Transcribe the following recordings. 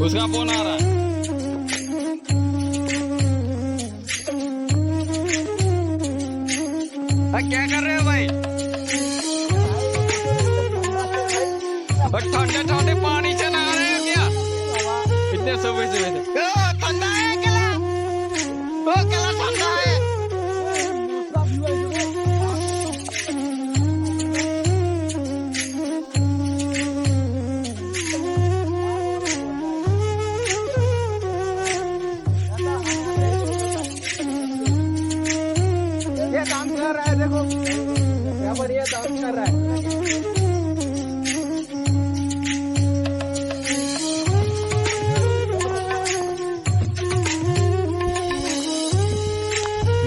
उसका फोन आ रहा है। क्या कर रहे हो भाई? ठंडे ठंडे पानी से नहा रहे हो क्या? इतने सुबह सुबह से ठंडा है केला? केला ठंडा है। ये डांस कर रहा है, देखो क्या बढ़िया डांस कर रहा है।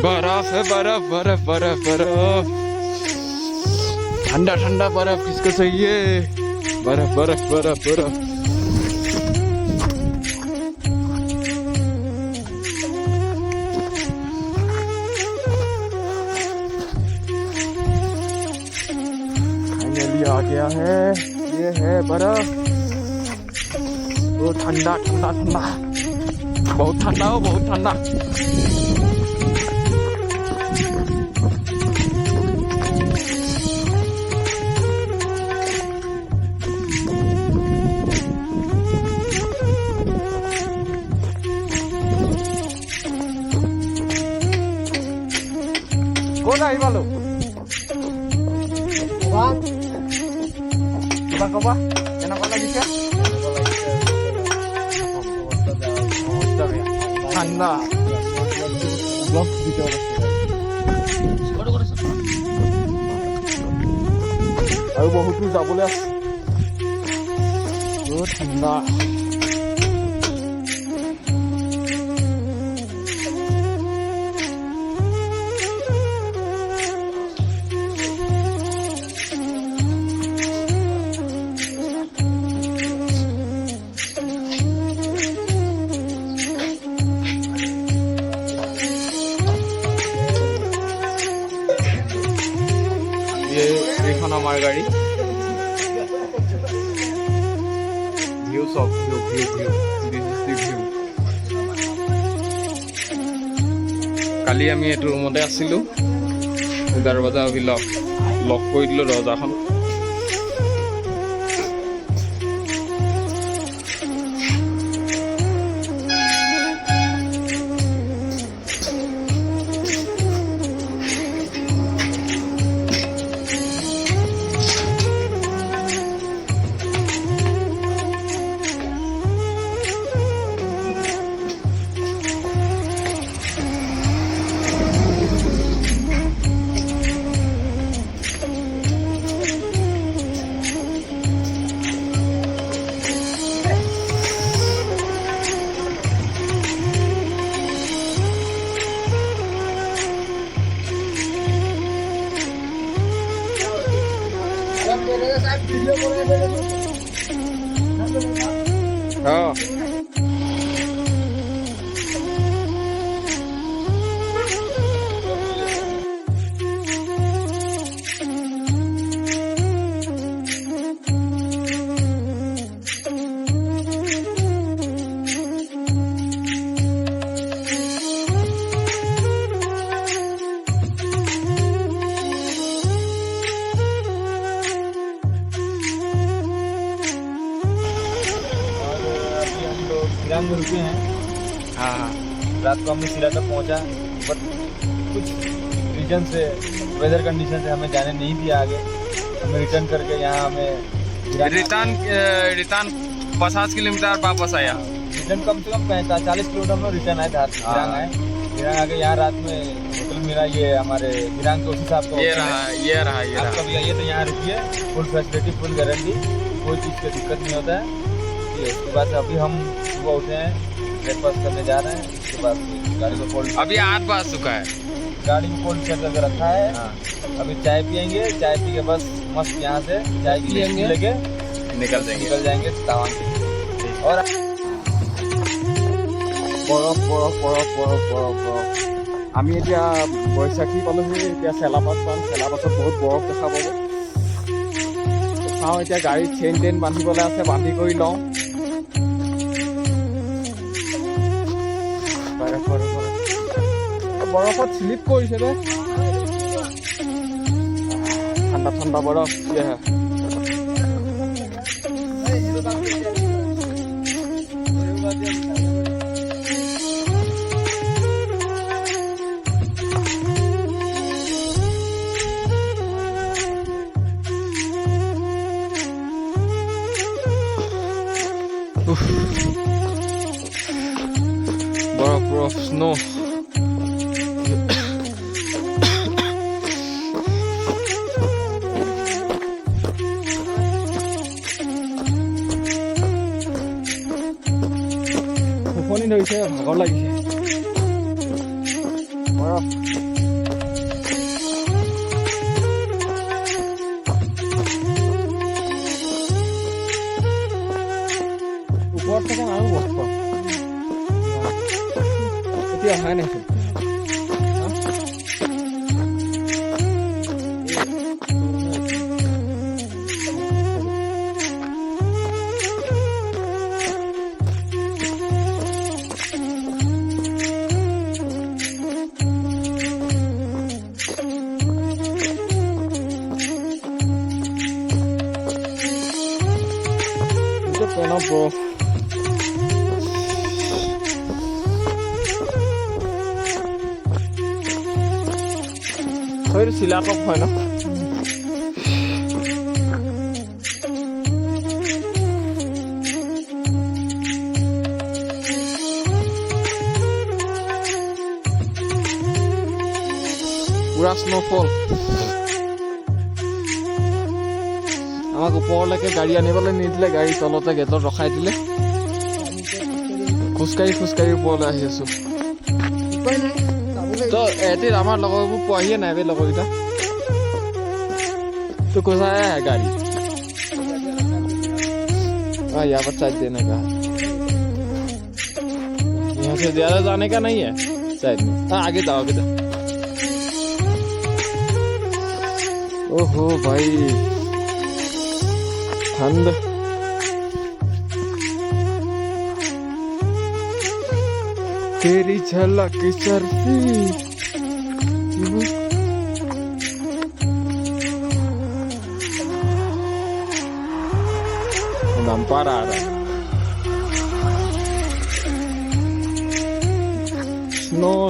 बर्फ है, बर्फ बर्फ बर्फ बर्फ, ठंडा ठंडा बर्फ किसको चाहिए? बर्फ बर्फ बर्फ बर्फ। फाइनली आ गया है, ये है बर्फ। वो ठंडा ठंडा ठंडा, बहुत ठंडा हो, बहुत ठंडा। कौन आई वालो? Coba, kenapa lagi sih? Anda, blog video. Ayo bawa hutu tak boleh. Anda. এখন আমার গাড়ি ভিউ সব view view view this is the view. কালি আমি এইটো ৰুমতে আছিলোঁ, দৰৱাজা লক কৰি দিলোঁ দৰজাখন। हाँ सिराम में रुके हैं। हाँ, रात को हमने सिरा तक पहुंचा, बट कुछ रीजन से, वेदर कंडीशन से हमें जाने नहीं दिया आगे। हमें रिटर्न करके यहाँ हमें रिटर्न 50 किलोमीटर वापस आया। रिटर्न कम से कम 40 किलोमीटर में रिटर्न आए, गिरांग आए। गिरांग आके यहाँ रात में होटल मिला, ये हमारे गिरांग के साहब को। ये रहा आपका भैया, ये तो यहाँ रुकिए, फुल फैसिलिटी, फुल गारंटी, कोई चीज़ की दिक्कत नहीं होता है। उसके बाद अभी हम सुबह उठे हैं, ब्रेकफास्ट करने जा रहे हैं। उसके बाद गाड़ी को कोल्ड, अभी 8 बज चुका है, गाड़ी को कोल्ड चेक करके रखा है। अभी चाय पियेंगे, चाय पी के बस मस्त यहाँ से चाय पियेंगे, लेके निकल जाएंगे तावांग। और বৰফ বৰফ বৰফ বৰফ বৰফ বৰফ। আমি এতিয়া বৈশাখী পালোহি, এতিয়া চেলাপাছ পাম। চেলাপাছত বহুত বৰফ দেখা পাব। চাওঁ এতিয়া গাড়ীত চেইন টেইন বান্ধিবলৈ আছে, বান্ধি কৰি লওঁ। বৰফত স্লিপ কৰিছে বে ঠাণ্ডা ঠাণ্ডা বৰফ বৰফ স্নো টোপনি ধৰিছে ভাগৰ লাগিছে বৰফ ওপৰত থাকে আৰু বৰফ এতিয়া অহাই নাইচোন পেনৰ বৰফ হয়তো চিলাকক হয় ন পুৰা স্ন'ফল আমাক ওপৰলৈকে গাড়ী আনিবলৈ নিদিলে গাড়ী তলতে গেটত ৰখাই দিলে খোজকাঢ়ি ওপৰলৈ আহি আছো তো এদিন আমাৰ লগৰবোৰ পোৱাহিয়ে নাই বে লগৰকেইটা তো কৈছা গাড়ी यहाँ पर साइड देने का यहाँ से ज्यादा जाने का नहीं है साइड में आगे जाओ ओहो भाई ठंड तेरी झलक चरती nampar ada snow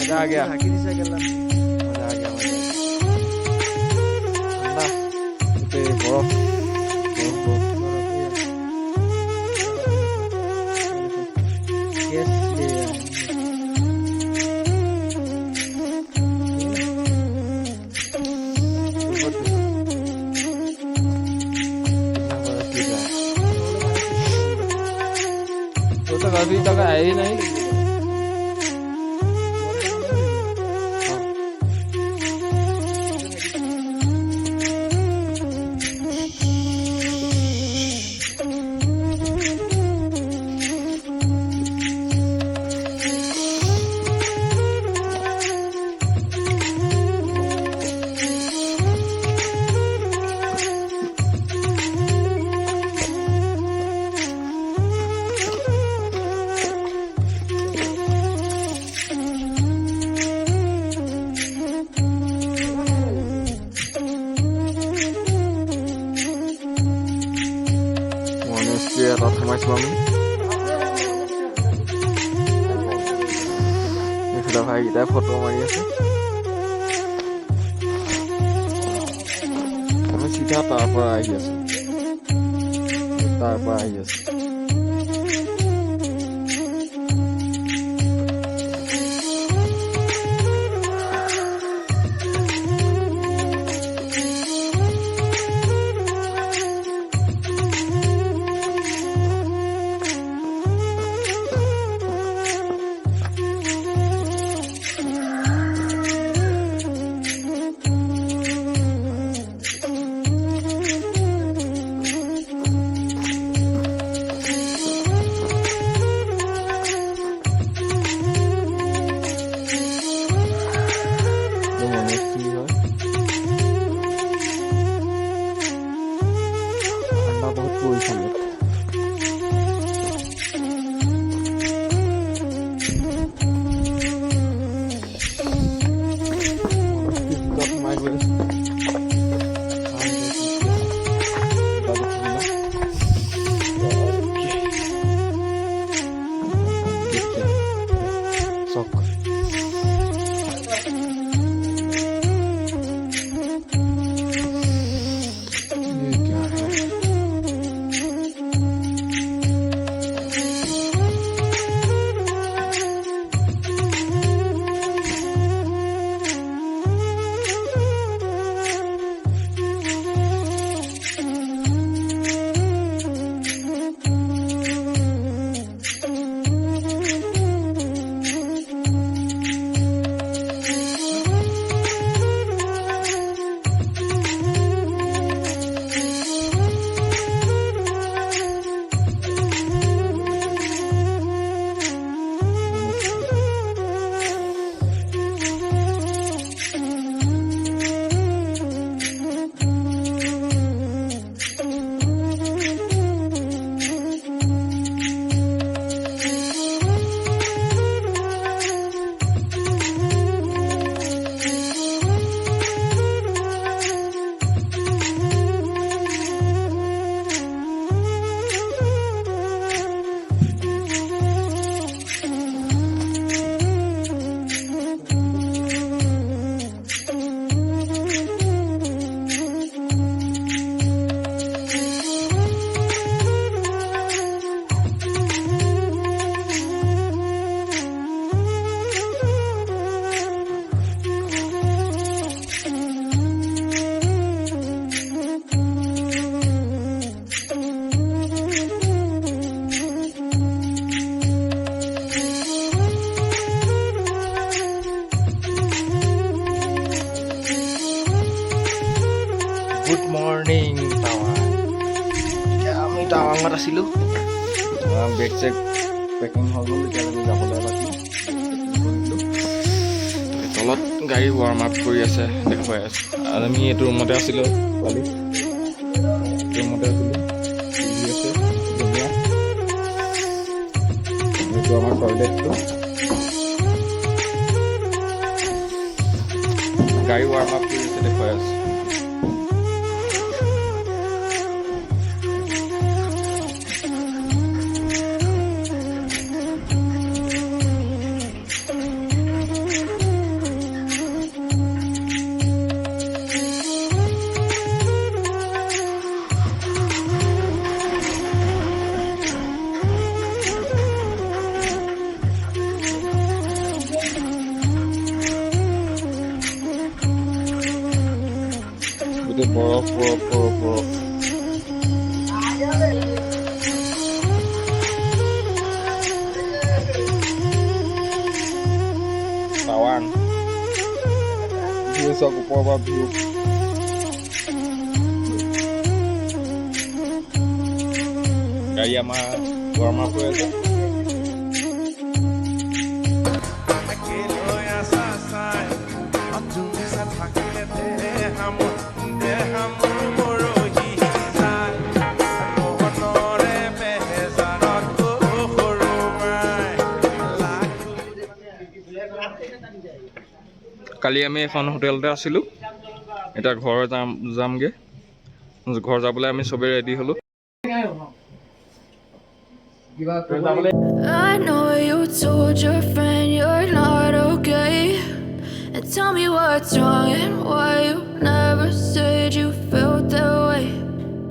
मजा आ गया मजा आ गया बरफ तो तक अभी तक आया ही नहीं somáiছো আমি এইফালে ভাইকেইটাই ফটো মাৰি আছে আমি চিধা তাৰ পৰা আহি আছো আছিলোঁ বেগ চেক পেকিং হৈ গ'ল এতিয়া আমি যাবলৈ বাকী তলত গাড়ী ৱাৰ্ম আপ কৰি আছে দেখুৱাই আছে আৰু আমি এইটো ৰুমতে আছিলোঁ কালি ৰুমতে আছিলোঁ আছে ধুনীয়া এইটো আমাৰ টয়লেটটো গাড়ী ৱাৰ্ম আপ কৰি আছে দেখুৱাই আছে বৰফ বৰফ বৰফ বৰফ টাৱাং ভিউ চাওক ওপৰৰ পৰা ভিউ গাড়ী আমাৰ ৱাৰ্ম আপ হৈ আছে কালি আমি এখন হোটেলতে আছিলোঁ এতিয়া ঘৰ যামগৈ ঘৰ যাবলৈ আমি চবেই ৰেডি হ'লোঁ I know you told your friend you're not okay, and tell me what's wrong and why you never said you felt that way.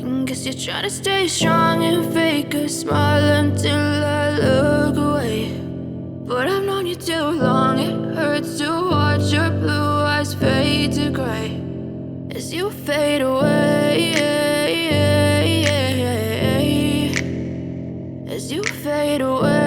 And guess you're trying to stay strong and fake a smile until I look away. But I've known you too long, it hurts to watch your blue eyes fade to gray as you fade away, as you fade away.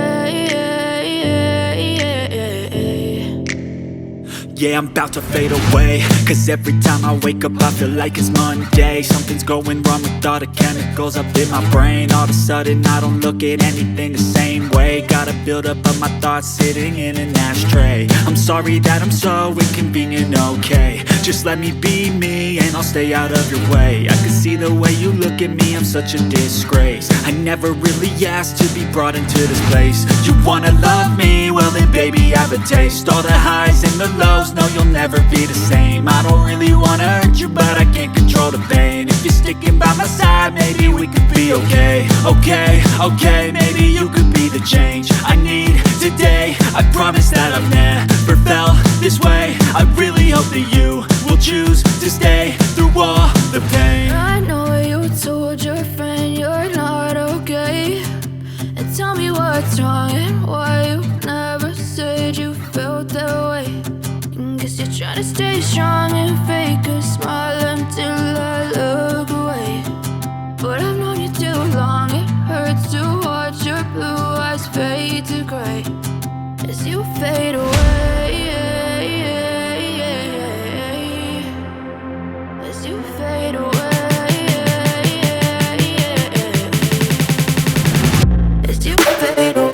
Yeah, I'm about to fade away, cause every time I wake up I feel like it's Monday. Something's going wrong with all the chemicals up in my brain. All of a sudden I don't look at anything the same way. Gotta build up of my thoughts sitting in an ashtray. I'm sorry that I'm so inconvenient, okay. Just let me be me and I'll stay out of your way. I can see the way you look at me, I'm such a disgrace. I never really asked to be brought into this place. You wanna love me? Well then baby I have a taste. All the highs and the lows, no you'll never be the same. I don't really wanna hurt you but I can't control the pain. If you're sticking by my side maybe we could be okay. Okay, okay, maybe you could be the change I need today. I promise that I've never felt this way. I really hope that you will choose to stay through all the pain. I know you told your friend you're not okay, and tell me what's wrong and why you never said you felt that way. And guess you're trying to stay strong and fake a smile until I look away. But I've known you too long, it hurts to watch your blue eyes fade to gray as you fade away, as you fade away, as you fade away.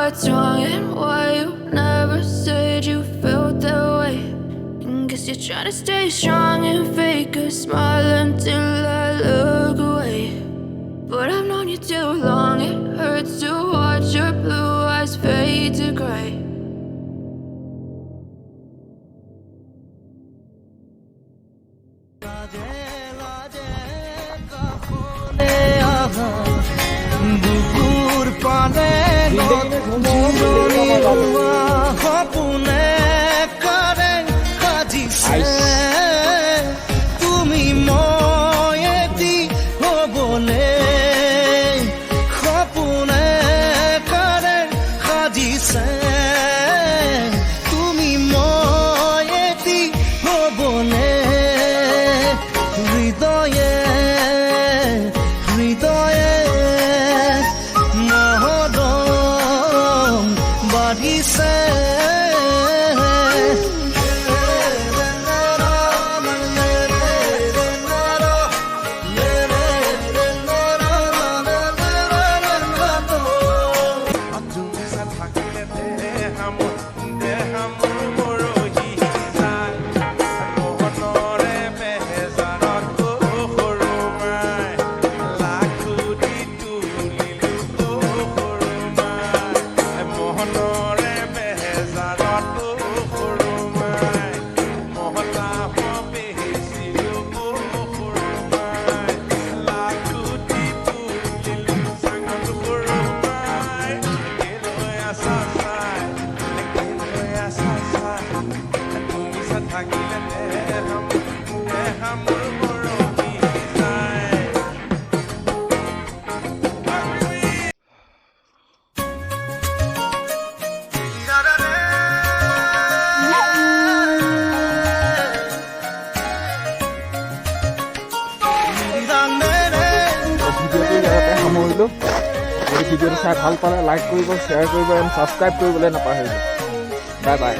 what's wrong and why you never said you felt that way. Guess you're trying to stay strong and fake a smile until I look away. But I've known you too long, it hurts to watch your blue eyes fade to gray. তুমি ময়েতি হবনে সপোনে কৰে সাজিছে তুমি ময়েতি হবনে হৃদয়ে হৃদয়ে মহদম বাঢ়িছে সামৰিলোঁ। যদি ভিডিঅ'টো চাই ভাল পালে লাইক কৰিব, শ্বেয়াৰ কৰিব, এণ্ড ছাবস্ক্ৰাইব কৰিবলৈ নাপাহৰিব। Bye bye.